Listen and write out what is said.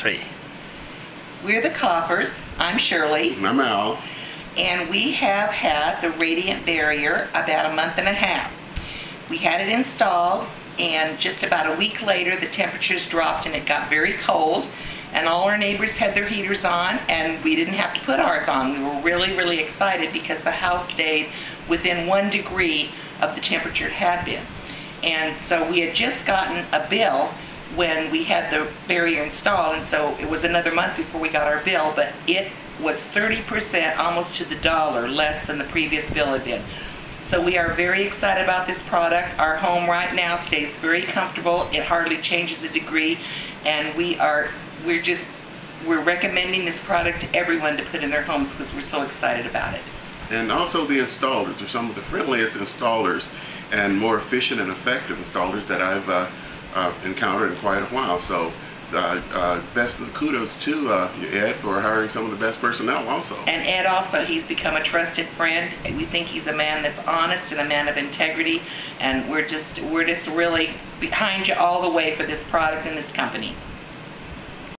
three. We're the Coffers. I'm Shirley. I'm Al. And we have had the radiant barrier about a month and a half. We had it installed, and just about a week later the temperatures dropped and it got very cold, and all our neighbors had their heaters on and we didn't have to put ours on. We were really excited because the house stayed within 1 degree of the temperature it had been. And so we had just gotten a bill when we had the barrier installed, and so it was another month before we got our bill, but it was 30%, almost to the dollar, less than the previous bill had been. So we are very excited about this product. Our home right now stays very comfortable. It hardly changes a degree, and we're recommending this product to everyone to put in their homes because we're so excited about it. And also the installers are some of the friendliest installers and more efficient and effective installers that I've encountered in quite a while. So best of kudos to Ed for hiring some of the best personnel also. And Ed also, he's become a trusted friend. We think he's a man that's honest and a man of integrity, and we're just really behind you all the way for this product and this company.